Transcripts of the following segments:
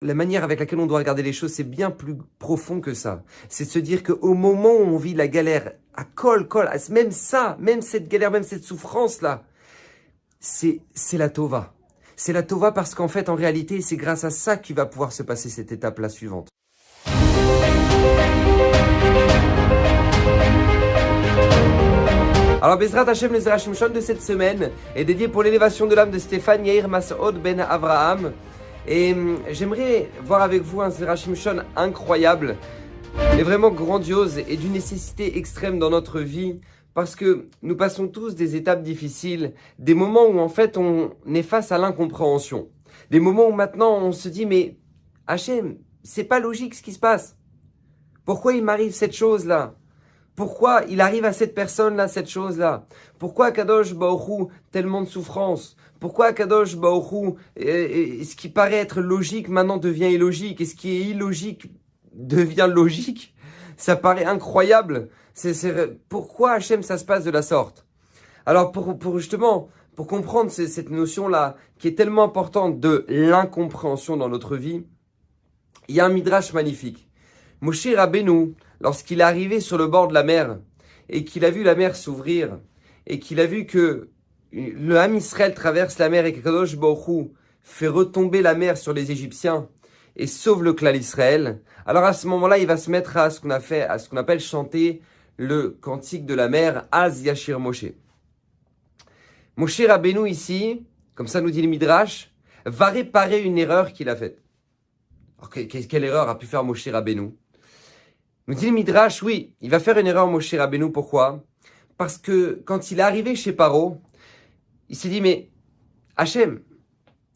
la manière avec laquelle on doit regarder les choses, c'est bien plus profond que ça. C'est de se dire qu'au moment où on vit la galère, à même ça, même cette galère, même cette souffrance-là, c'est la tova. C'est la tova parce qu'en fait, en réalité, c'est grâce à ça qu'il va pouvoir se passer cette étape-là suivante. Alors, Bezrat Hashem, le Zerachim Shon de cette semaine est dédié pour l'élévation de l'âme de Stéphane Yair Mas'od Ben Avraham. Et j'aimerais voir avec vous un Zerachim Shon incroyable, mais vraiment grandiose et d'une nécessité extrême dans notre vie. Parce que nous passons tous des étapes difficiles, des moments où en fait on est face à l'incompréhension. Des moments où maintenant on se dit mais Hachem, c'est pas logique ce qui se passe. Pourquoi il m'arrive cette chose-là? Pourquoi il arrive à cette personne-là cette chose-là? Pourquoi Kadosh Baruch Hu tellement de souffrance? Pourquoi Kadosh Baruch Hu, ce qui paraît être logique maintenant devient illogique? Et ce qui est illogique devient logique? Ça paraît incroyable. Pourquoi Hachem ça se passe de la sorte? Alors justement, pour comprendre cette notion-là, qui est tellement importante de l'incompréhension dans notre vie, il y a un midrash magnifique. Moshe Rabbeinu, lorsqu'il est arrivé sur le bord de la mer, et qu'il a vu la mer s'ouvrir, et qu'il a vu que le Ham Israël traverse la mer et que Kadosh Baruch Hu fait retomber la mer sur les Égyptiens, et sauve le clan Israël, alors à ce moment-là, il va se mettre à ce qu'on appelle chanter le cantique de la mer, Az Yashir Moshe. Moshe Rabbeinu ici, comme ça nous dit le Midrash, va réparer une erreur qu'il a faite. Alors, quelle erreur a pu faire Moshe Rabbeinu? Nous dit le Midrash, oui, il va faire une erreur Moshe Rabbeinu, pourquoi? Parce que quand il est arrivé chez Paro, il s'est dit, mais Hachem,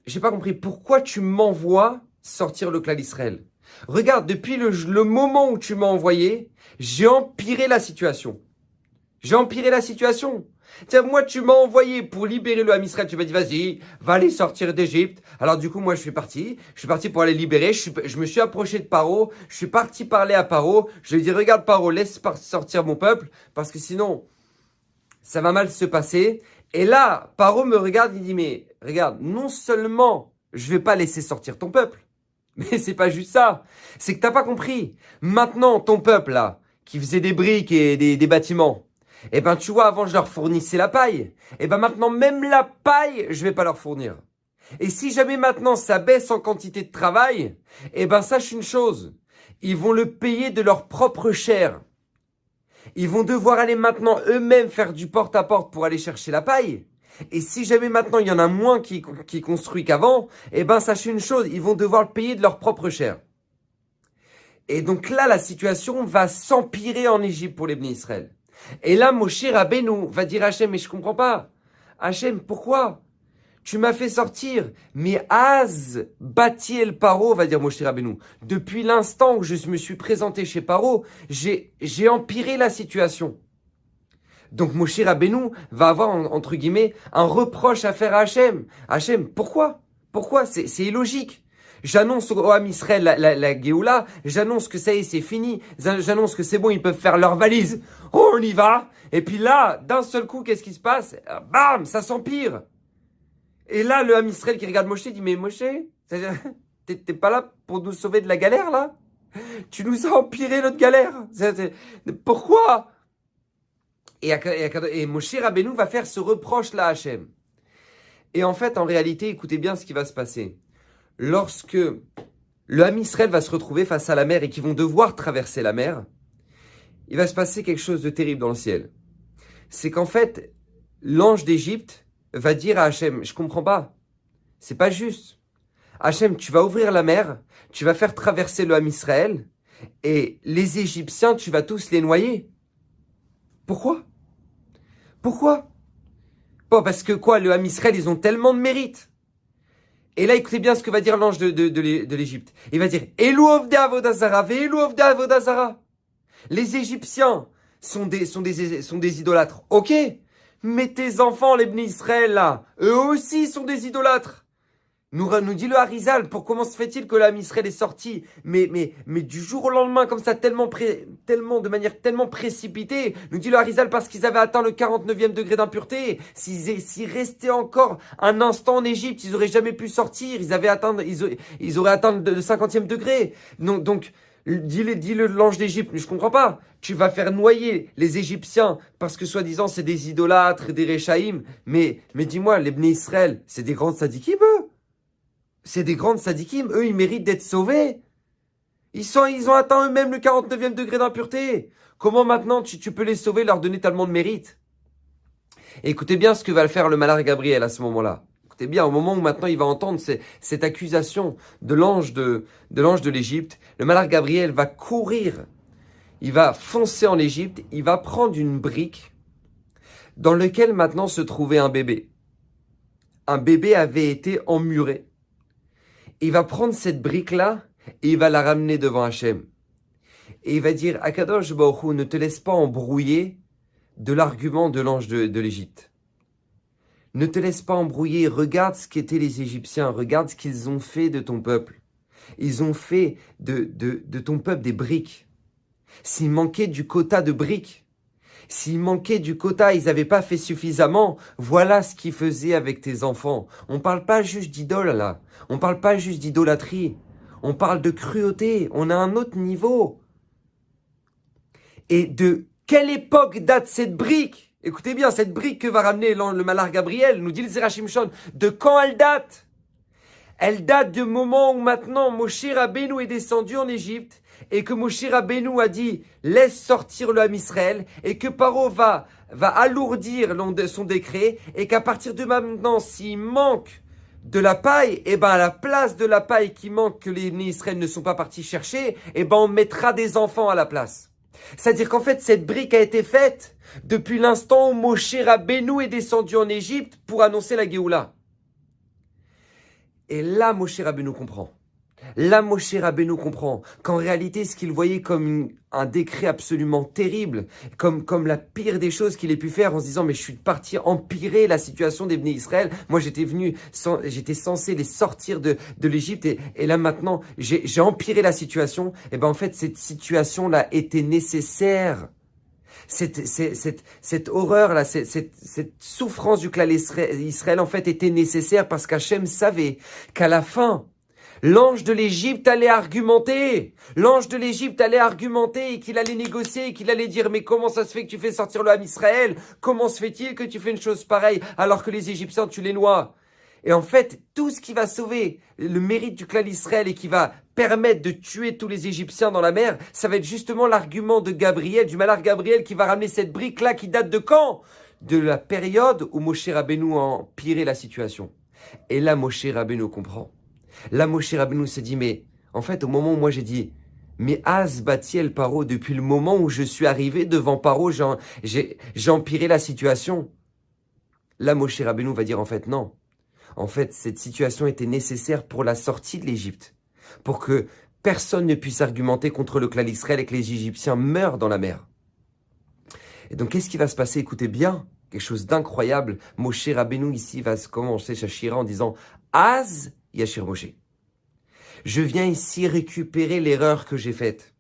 j'ai pas compris, pourquoi tu m'envoies sortir le clan d'Israël? Regarde, depuis le moment où tu m'as envoyé, j'ai empiré la situation. J'ai empiré la situation. Tiens, moi, tu m'as envoyé pour libérer le Ham Israël. Tu m'as dit, vas-y, va aller sortir d'Égypte. Alors, du coup, moi, je suis parti. Je suis parti pour aller libérer. Je me suis approché de Paro. Je suis parti parler à Paro. Je lui ai dit, regarde, Paro, laisse sortir mon peuple. Parce que sinon, ça va mal se passer. Et là, Paro me regarde. Il dit, mais regarde, non seulement je vais pas laisser sortir ton peuple, mais c'est pas juste ça. C'est que t'as pas compris. Maintenant, ton peuple, là, qui faisait des briques et des bâtiments, eh ben, tu vois, avant, je leur fournissais la paille. Eh ben, maintenant, même la paille, je vais pas leur fournir. Et si jamais maintenant, ça baisse en quantité de travail, eh ben, sache une chose. Ils vont le payer de leur propre chair. Ils vont devoir aller maintenant eux-mêmes faire du porte-à-porte pour aller chercher la paille. Et si jamais maintenant, il y en a moins qui construit qu'avant, eh ben, sache une chose. Ils vont devoir le payer de leur propre chair. Et donc là, la situation va s'empirer en Égypte pour les Bnei Israël. Et là, Moshe Rabbeinu va dire à Hachem, mais je comprends pas. Hachem, pourquoi? Tu m'as fait sortir. Mais Az bati el Paro, va dire Moshe Rabbeinu. Depuis l'instant où je me suis présenté chez Paro, j'ai empiré la situation. Donc Moshe Rabbeinu va avoir, entre guillemets, un reproche à faire à Hachem. Hachem, pourquoi? Pourquoi? C'est illogique. J'annonce au Ham Israël la Géoula, j'annonce que ça y est, c'est fini, j'annonce que c'est bon, ils peuvent faire leur valise. Oh, on y va. Et puis là, d'un seul coup, qu'est-ce qui se passe? Bam, ça s'empire. Et là, le Ham Israël qui regarde Moshe dit, mais Moshe, t'es pas là pour nous sauver de la galère, là? Tu nous as empiré notre galère. Pourquoi? Et Moshe Rabbeinu va faire ce reproche-là à Hachem. Et en fait, en réalité, écoutez bien ce qui va se passer. Lorsque le Ham Israël va se retrouver face à la mer et qu'ils vont devoir traverser la mer, il va se passer quelque chose de terrible dans le ciel. C'est qu'en fait, l'ange d'Égypte va dire à Hachem, je comprends pas, c'est pas juste. Hachem, tu vas ouvrir la mer, tu vas faire traverser le Ham Israël, et les Égyptiens, tu vas tous les noyer. Pourquoi? Pourquoi? Bon, parce que quoi, le Ham Israël, ils ont tellement de mérite. Et là, écoutez bien ce que va dire l'ange de l'Égypte. Il va dire, Elou Ovdei Avodazara, Ve'elou Ovdei Avodazara. Les Égyptiens sont des idolâtres. Ok, mais tes enfants, les Bnei Israël, là, eux aussi sont des idolâtres. Nous dit le Harizal, pour comment se fait-il que l'âme Israël est sorti, mais du jour au lendemain, comme ça, de manière tellement précipitée. Nous dit le Harizal parce qu'ils avaient atteint le 49e degré d'impureté. S'ils restaient encore un instant en Égypte, ils n'auraient jamais pu sortir. Ils auraient atteint le 50e degré. Donc dis-le l'ange d'Égypte, je comprends pas. Tu vas faire noyer les Égyptiens parce que soi-disant c'est des idolâtres et des Réchaïm. Mais dis-moi, les Bnei Israël, c'est des grandes sadikim, eux. C'est des grandes sadikim, eux, ils méritent d'être sauvés. Ils ont atteint eux-mêmes le 49e degré d'impureté. Comment maintenant tu peux les sauver, leur donner tellement de mérite? Et écoutez bien ce que va faire le malheur Gabriel à ce moment-là. Écoutez bien, au moment où maintenant il va entendre cette accusation de l'ange de l'Égypte, le malheur Gabriel va courir. Il va foncer en Égypte, il va prendre une brique dans laquelle maintenant se trouvait un bébé. Un bébé avait été emmuré. Il va prendre cette brique-là et il va la ramener devant Hachem. Et il va dire, Akadosh Baruch Hu, ne te laisse pas embrouiller de l'argument de l'ange de l'Égypte. Ne te laisse pas embrouiller, regarde ce qu'étaient les Égyptiens, regarde ce qu'ils ont fait de ton peuple. Ils ont fait de ton peuple des briques. S'il manquait du quota de briques, s'il manquait du quota, ils n'avaient pas fait suffisamment. Voilà ce qu'ils faisaient avec tes enfants. On ne parle pas juste d'idole là. On ne parle pas juste d'idolâtrie. On parle de cruauté. On a un autre niveau. Et de quelle époque date cette brique? Écoutez bien, cette brique que va ramener le malheur Gabriel, nous dit le Zerachim Shon, de quand elle date? Elle date du moment où maintenant Moshe Rabbeinu est descendu en Égypte et que Moshe Rabbeinu a dit « Laisse sortir le Ham Israël » et que Paro va alourdir son décret et qu'à partir de maintenant, s'il manque de la paille, et à la place de la paille qui manque que les Israël ne sont pas partis chercher, on mettra des enfants à la place. C'est-à-dire qu'en fait, cette brique a été faite depuis l'instant où Moshe Rabbeinu est descendu en Égypte pour annoncer la Géoula. Et là, Moshe Rabbeinu comprend. Là, Moshe Rabbeinu comprend qu'en réalité, ce qu'il voyait comme un décret absolument terrible, comme la pire des choses qu'il ait pu faire en se disant « Mais je suis parti empirer la situation des Bnei Israël. Moi, j'étais censé les sortir de l'Égypte et là maintenant, j'ai empiré la situation. » Et en fait, cette situation-là était nécessaire. Cette horreur-là, cette souffrance du clan Israël, en fait, était nécessaire parce qu'Hachem savait qu'à la fin, l'ange de l'Égypte allait argumenter. L'ange de l'Égypte allait argumenter et qu'il allait négocier et qu'il allait dire « Mais comment ça se fait que tu fais sortir le Ham Israël? Comment se fait-il que tu fais une chose pareille alors que les Égyptiens, tu les noies ?» Et en fait, tout ce qui va sauver le mérite du clan Israël et qui va permettre de tuer tous les Égyptiens dans la mer, ça va être justement l'argument de Gabriel, du malheur Gabriel, qui va ramener cette brique-là qui date de quand? De la période où Moshe Rabbeinu a empiré la situation. Et là, Moshe Rabbeinu comprend. Là, Moshe Rabbeinu se dit, mais en fait, au moment où moi j'ai dit, mais Az Batiel Paro, depuis le moment où je suis arrivé devant Paro, j'ai empiré la situation. Là, Moshe Rabbeinu va dire, en fait, non. En fait, cette situation était nécessaire pour la sortie de l'Égypte, pour que personne ne puisse argumenter contre le clan d'Israël et que les Égyptiens meurent dans la mer. Et donc, qu'est-ce qui va se passer? Écoutez bien, quelque chose d'incroyable. Moshe Rabbeinu, ici, va commencer sa shira en disant « Az Yashir Moshe ». Je viens ici récupérer l'erreur que j'ai faite.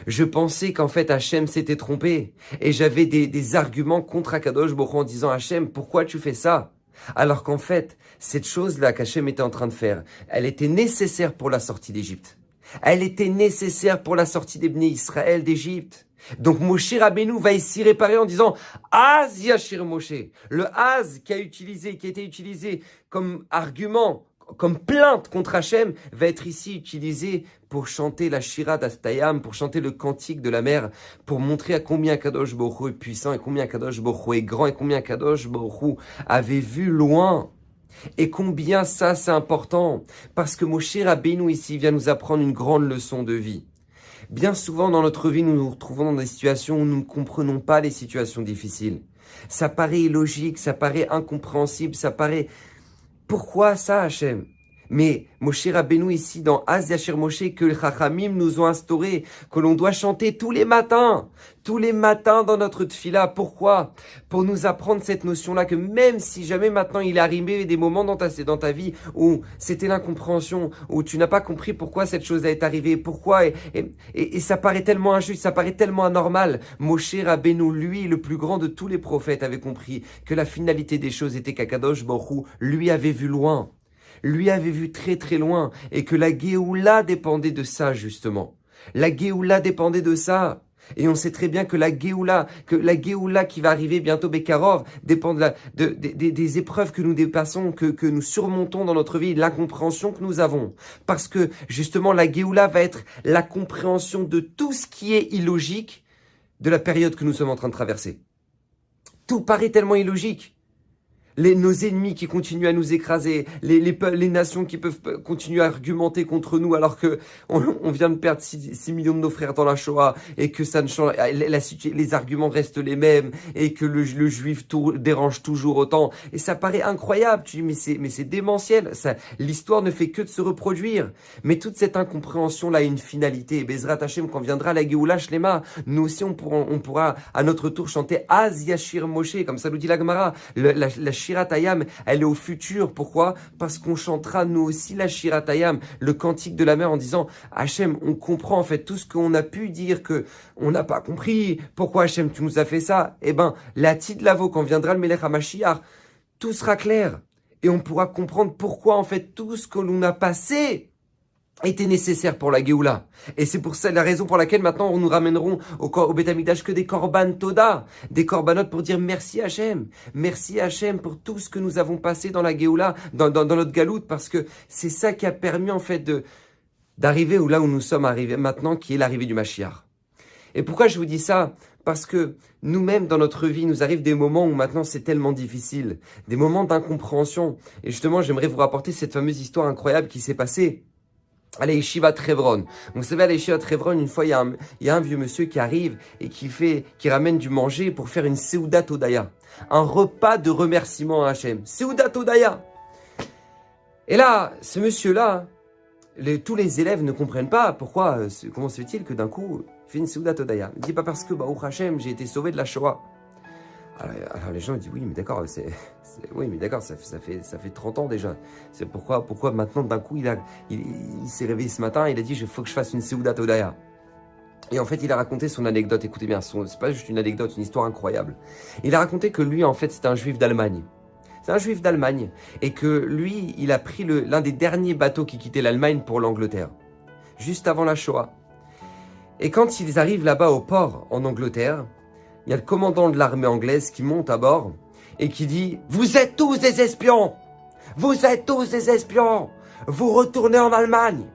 Je pensais qu'en fait Hachem s'était trompé et j'avais des arguments contre Akadosh Baruch Hu en disant « Hachem, pourquoi tu fais ça ?» Alors qu'en fait, cette chose-là qu'Hachem était en train de faire, elle était nécessaire pour la sortie d'Égypte. Elle était nécessaire pour la sortie des Bnei Israël d'Égypte. Donc Moshe Rabbeinu va ici réparer en disant Az Yashir Moshe. Le Az qui a été utilisé comme argument, comme plainte contre Hachem, va être ici utilisé pour chanter la Shira d'Astayam, pour chanter le cantique de la mer, pour montrer à combien Kadosh Baruch Hu est puissant, et combien Kadosh Baruch Hu est grand, et combien Kadosh Baruch Hu avait vu loin. Et combien ça c'est important, parce que Moshe Rabbeinu ici vient nous apprendre une grande leçon de vie. Bien souvent dans notre vie, nous nous retrouvons dans des situations où nous ne comprenons pas les situations difficiles. Ça paraît illogique, ça paraît incompréhensible, ça paraît... Pourquoi ça, Hachem? Mais Moshe Rabbeinu ici dans Az Yashir Moshe que les Chachamim nous ont instauré, que l'on doit chanter tous les matins dans notre tfila. Pourquoi? Pour nous apprendre cette notion-là que même si jamais maintenant il est arrivé des moments dans ta vie où c'était l'incompréhension, où tu n'as pas compris pourquoi cette chose est arrivée, pourquoi, et ça paraît tellement injuste, ça paraît tellement anormal. Moshe Rabbeinu, lui, le plus grand de tous les prophètes, avait compris que la finalité des choses était qu'Akadosh Baruch Hu, lui avait vu loin. Lui avait vu très très loin et que la Géoula dépendait de ça justement. La Géoula dépendait de ça. Et on sait très bien que la Géoula qui va arriver bientôt Bekarov dépend des épreuves que nous dépassons, que nous surmontons dans notre vie, l'incompréhension que nous avons. Parce que justement la Géoula va être la compréhension de tout ce qui est illogique de la période que nous sommes en train de traverser. Tout paraît tellement illogique. Nos ennemis qui continuent à nous écraser, les nations qui peuvent continuer à argumenter contre nous alors que on vient de perdre 6 millions de nos frères dans la Shoah et que ça ne change, les arguments restent les mêmes et que le juif dérange toujours autant. Et ça paraît incroyable. Tu dis mais c'est démentiel. L'histoire ne fait que de se reproduire. Mais toute cette incompréhension-là a une finalité. Bezrat Hashem, quand viendra la Géoula Shlema, nous aussi on pourra à notre tour chanter Az Yashir Moshe, comme ça nous dit la Gemara. La Shirat Hayam, elle est au futur. Pourquoi? Parce qu'on chantera nous aussi la Shirat Hayam, le cantique de la mer en disant Hachem, on comprend en fait tout ce qu'on a pu dire que on n'a pas compris. Pourquoi Hachem, tu nous as fait ça? Eh ben, la Tid Lavo, quand viendra le Melech HaMashiach, tout sera clair. Et on pourra comprendre pourquoi en fait tout ce que l'on a passé était nécessaire pour la Géoula. Et c'est pour ça la raison pour laquelle maintenant nous ramènerons au Beth Amikdash que des Korban Toda, des Korbanot pour dire merci Hachem pour tout ce que nous avons passé dans la Géoula, dans notre galoute, parce que c'est ça qui a permis en fait d'arriver là où nous sommes arrivés maintenant, qui est l'arrivée du Mashiach. Et pourquoi je vous dis ça? Parce que nous-mêmes, dans notre vie, nous arrivent des moments où maintenant c'est tellement difficile, des moments d'incompréhension. Et justement, j'aimerais vous rapporter cette fameuse histoire incroyable qui s'est passée à la Yeshiva Trevron. Vous savez, à la Yeshiva Trevron, une fois, il y a un vieux monsieur qui arrive et qui ramène du manger pour faire une Seudat Odaya. Un repas de remerciement à Hachem. Seudat Odaya. Et là, ce monsieur-là, tous les élèves ne comprennent pas pourquoi, comment se fait-il que d'un coup, il fait une Seudat Odaya. Il dit pas parce que, Baruch Hachem, j'ai été sauvé de la Shoah. Alors les gens disent oui mais d'accord ça fait 30 ans déjà. C'est pourquoi maintenant d'un coup il s'est réveillé ce matin, il a dit il faut que je fasse une Seudat Odaya. Et en fait il a raconté son anecdote. Écoutez bien, c'est pas juste une anecdote, une histoire incroyable. Il a raconté que lui en fait c'était un juif d'Allemagne. C'est un juif d'Allemagne et que lui il a pris l'un des derniers bateaux qui quittait l'Allemagne pour l'Angleterre juste avant la Shoah. Et quand ils arrivent là-bas au port en Angleterre, il y a le commandant de l'armée anglaise qui monte à bord et qui dit « Vous êtes tous des espions! Vous êtes tous des espions! Vous retournez en Allemagne !»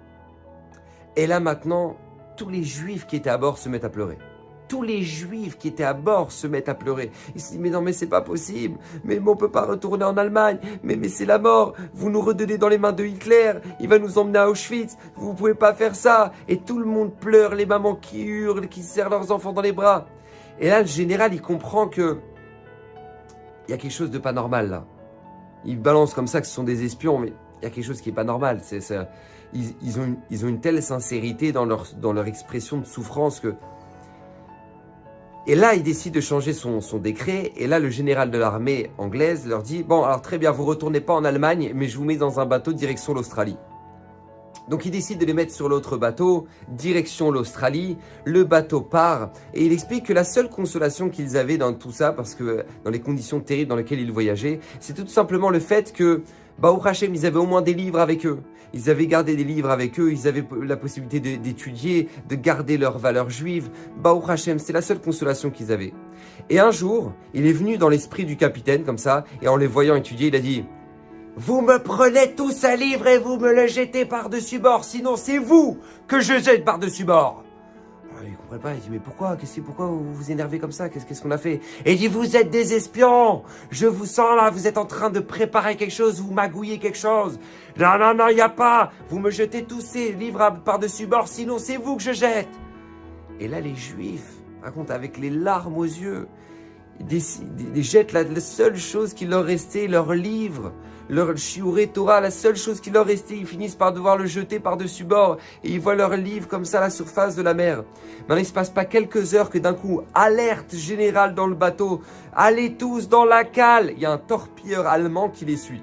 Et là maintenant, tous les juifs qui étaient à bord se mettent à pleurer. Tous les juifs qui étaient à bord se mettent à pleurer. Ils se disent « Mais non, mais c'est pas possible! Mais on peut pas retourner en Allemagne! Mais c'est la mort! Vous nous redonnez dans les mains de Hitler! Il va nous emmener à Auschwitz! Vous pouvez pas faire ça! » Et tout le monde pleure, les mamans qui hurlent, qui serrent leurs enfants dans les bras. Et là, le général, il comprend que il y a quelque chose de pas normal là. Il balance comme ça que ce sont des espions, mais il y a quelque chose qui est pas normal. Ils ont une telle sincérité dans leur expression de souffrance que. Et là, il décide de changer son décret. Et là, le général de l'armée anglaise leur dit bon, alors très bien, vous retournez pas en Allemagne, mais je vous mets dans un bateau direction l'Australie. Donc il décide de les mettre sur l'autre bateau, direction l'Australie. Le bateau part et il explique que la seule consolation qu'ils avaient dans tout ça, parce que dans les conditions terribles dans lesquelles ils voyageaient, c'est tout simplement le fait que, Baruch Hashem, ils avaient au moins des livres avec eux. Ils avaient gardé des livres avec eux, ils avaient la possibilité d'étudier, de garder leurs valeurs juives. Baruch Hashem, c'est la seule consolation qu'ils avaient. Et un jour, il est venu dans l'esprit du capitaine comme ça, et en les voyant étudier, il a dit... Vous me prenez tous un livre et vous me le jetez par-dessus bord, sinon c'est vous que je jette par-dessus bord. Alors, il ne comprend pas, il dit mais pourquoi vous vous énervez comme ça, qu'est-ce qu'on a fait? Et il dit vous êtes des espions, je vous sens là, vous êtes en train de préparer quelque chose, vous magouillez quelque chose. Non, il n'y a pas, vous me jetez tous ces livres par-dessus bord, sinon c'est vous que je jette. Et là les juifs racontent avec les larmes aux yeux, ils jettent la seule chose qui leur restait, leur livre, leur shiuré Torah, la seule chose qui leur restait, ils finissent par devoir le jeter par-dessus bord et ils voient leur livre comme ça à la surface de la mer. Maintenant, il ne se passe pas quelques heures que d'un coup, alerte générale dans le bateau, allez tous dans la cale, il y a un torpilleur allemand qui les suit.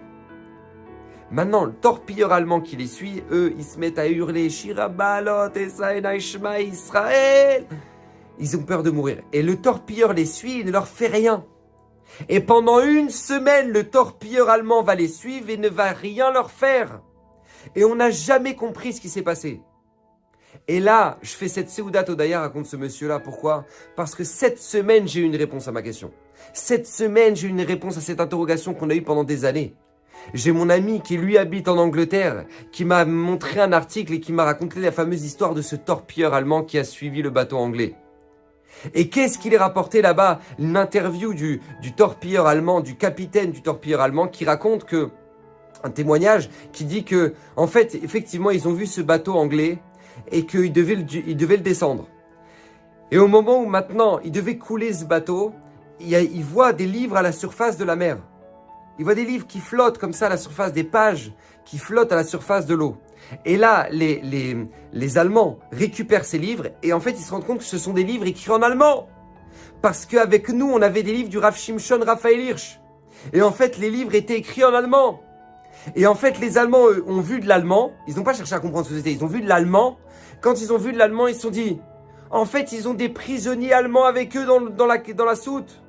Maintenant, le torpilleur allemand qui les suit, eux, ils se mettent à hurler, Shira Balot, Esaena Ishma Israël. Ils ont peur de mourir. Et le torpilleur les suit, il ne leur fait rien. Et pendant une semaine, le torpilleur allemand va les suivre et ne va rien leur faire. Et on n'a jamais compris ce qui s'est passé. Et là, je fais cette Seudat Odaya, raconte ce monsieur-là. Pourquoi? Parce que cette semaine, j'ai eu une réponse à ma question. Cette semaine, j'ai eu une réponse à cette interrogation qu'on a eue pendant des années. J'ai mon ami qui lui habite en Angleterre, qui m'a montré un article et qui m'a raconté la fameuse histoire de ce torpilleur allemand qui a suivi le bateau anglais. Et qu'est-ce qu'il est rapporté là-bas? Une interview du torpilleur allemand, du capitaine du torpilleur allemand qui raconte que, un témoignage qui dit que, en fait, effectivement, ils ont vu ce bateau anglais et qu'ils devaient le descendre. Et au moment où maintenant, ils devaient couler ce bateau, ils voient des livres à la surface de la mer. Ils voient des livres qui flottent comme ça à la surface, des pages qui flottent à la surface de l'eau. Et là, les Allemands récupèrent ces livres et en fait, ils se rendent compte que ce sont des livres écrits en allemand. Parce qu'avec nous, on avait des livres du Rav Shimshon Raphaël Hirsch. Et en fait, les livres étaient écrits en allemand. Et en fait, les Allemands, eux, ont vu de l'allemand. Ils n'ont pas cherché à comprendre ce que c'était. Ils ont vu de l'allemand. Quand ils ont vu de l'allemand, ils se sont dit, en fait, ils ont des prisonniers allemands avec eux dans la soute.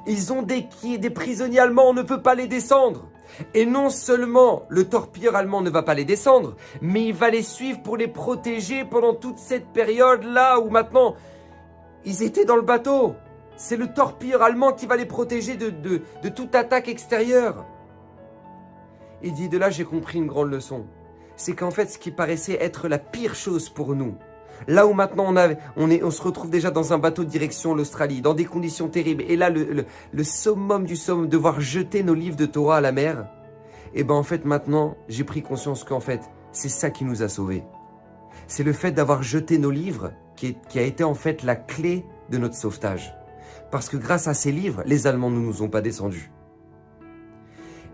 Ils ont des prisonniers allemands, on ne peut pas les descendre. Et non seulement le torpilleur allemand ne va pas les descendre, mais il va les suivre pour les protéger pendant toute cette période-là où maintenant, ils étaient dans le bateau. C'est le torpilleur allemand qui va les protéger de toute attaque extérieure. Il dit, de là, j'ai compris une grande leçon. C'est qu'en fait, ce qui paraissait être la pire chose pour nous, là où maintenant on se retrouve déjà dans un bateau de direction l'Australie, dans des conditions terribles, et là le summum du summum, devoir jeter nos livres de Torah à la mer, et ben en fait maintenant j'ai pris conscience qu'en fait c'est ça qui nous a sauvés. C'est le fait d'avoir jeté nos livres qui a été en fait la clé de notre sauvetage. Parce que grâce à ces livres, les Allemands ne nous ont pas descendus.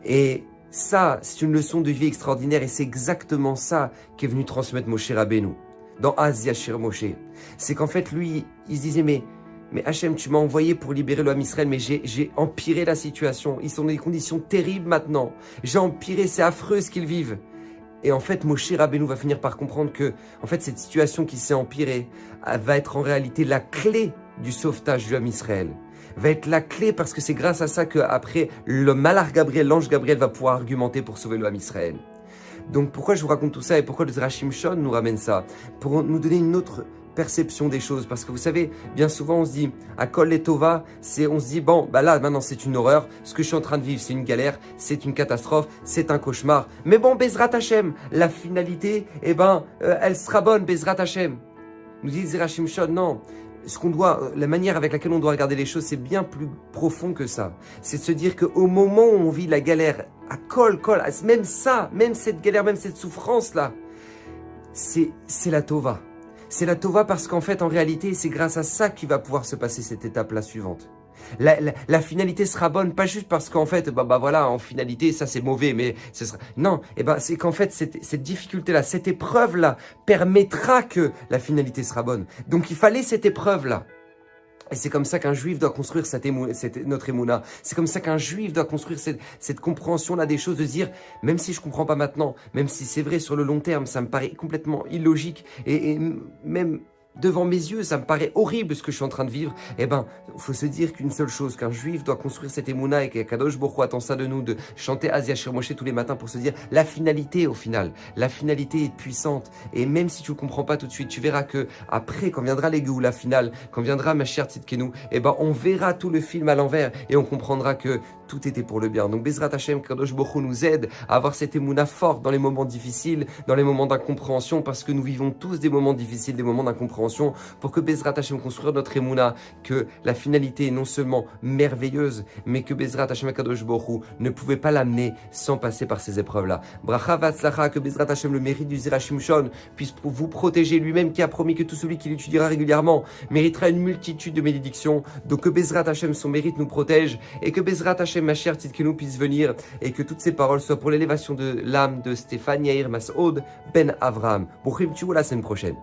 Et ça, c'est une leçon de vie extraordinaire et c'est exactement ça qu'est venu transmettre Moshe Rabbeinu dans Az Yashir Moshe. C'est qu'en fait, lui, il se disait, mais Hachem, tu m'as envoyé pour libérer le Ham Israël, mais j'ai empiré la situation. Ils sont dans des conditions terribles maintenant. J'ai empiré, c'est affreux ce qu'ils vivent. Et en fait, Moshe Rabbeinu va finir par comprendre que, en fait, cette situation qui s'est empirée va être en réalité la clé du sauvetage du Ham Israël. Va être la clé parce que c'est grâce à ça qu'après, le Malach Gabriel, l'ange Gabriel va pouvoir argumenter pour sauver le Ham Israël. Donc pourquoi je vous raconte tout ça et pourquoi le Zera Shimshon nous ramène ça? Pour nous donner une autre perception des choses. Parce que vous savez, bien souvent on se dit, à Kol et Tova, on se dit, bon, bah là maintenant c'est une horreur, ce que je suis en train de vivre c'est une galère, c'est une catastrophe, c'est un cauchemar. Mais bon, Bezrat Hashem, la finalité, elle sera bonne, Bezrat Hashem. Nous dit Zera Shimshon, non. La manière avec laquelle on doit regarder les choses, c'est bien plus profond que ça. C'est de se dire qu'au moment où on vit la galère, à Kol, même ça, même cette galère, même cette souffrance-là, c'est la Tova. C'est la Tova parce qu'en fait, en réalité, c'est grâce à ça qu'il va pouvoir se passer cette étape-là suivante. La finalité sera bonne, pas juste parce qu'en fait, voilà, en finalité, ça c'est mauvais, mais ce sera... Non, c'est qu'en fait, cette difficulté-là, cette épreuve-là, permettra que la finalité sera bonne. Donc il fallait cette épreuve-là. Et c'est comme ça qu'un juif doit construire notre émouna. C'est comme ça qu'un juif doit construire cette compréhension-là des choses, de se dire, même si je ne comprends pas maintenant, même si c'est vrai sur le long terme, ça me paraît complètement illogique, et même devant mes yeux, ça me paraît horrible ce que je suis en train de vivre, il faut se dire qu'une seule chose, qu'un juif doit construire cette émouna et qu'Akadosh Baruch Hu attend ça de nous, de chanter Az Yashir Moshe tous les matins pour se dire la finalité au final. La finalité est puissante et même si tu ne comprends pas tout de suite, tu verras que après, quand viendra les la finale, quand viendra ma chère Tzidkenu, on verra tout le film à l'envers et on comprendra que tout était pour le bien. Donc Bezrat Hashem, Kadosh Baruch Hu nous aide à avoir cette émouna forte dans les moments difficiles, dans les moments d'incompréhension, parce que nous vivons tous des moments difficiles, des moments d'incompréhension, pour que Bezrat Hashem construire notre émouna, que la finalité est non seulement merveilleuse, mais que Bezrat Hashem Kadosh Baruch Hu ne pouvait pas l'amener sans passer par ces épreuves-là. Bracha Vatzlacha, que Bezrat Hashem, le mérite du Zera Shimshon, puisse vous protéger, lui-même qui a promis que tout celui qui l'étudiera régulièrement méritera une multitude de bénédictions. Donc que Bezrat Hashem, son mérite, nous protège, et que Bezrat Hashem, ma chère Tzidkenu, puisse venir, et que toutes ces paroles soient pour l'élévation de l'âme de Stéphane Yair Masoud Ben Avraham. Bruchim Tchou, la semaine prochaine.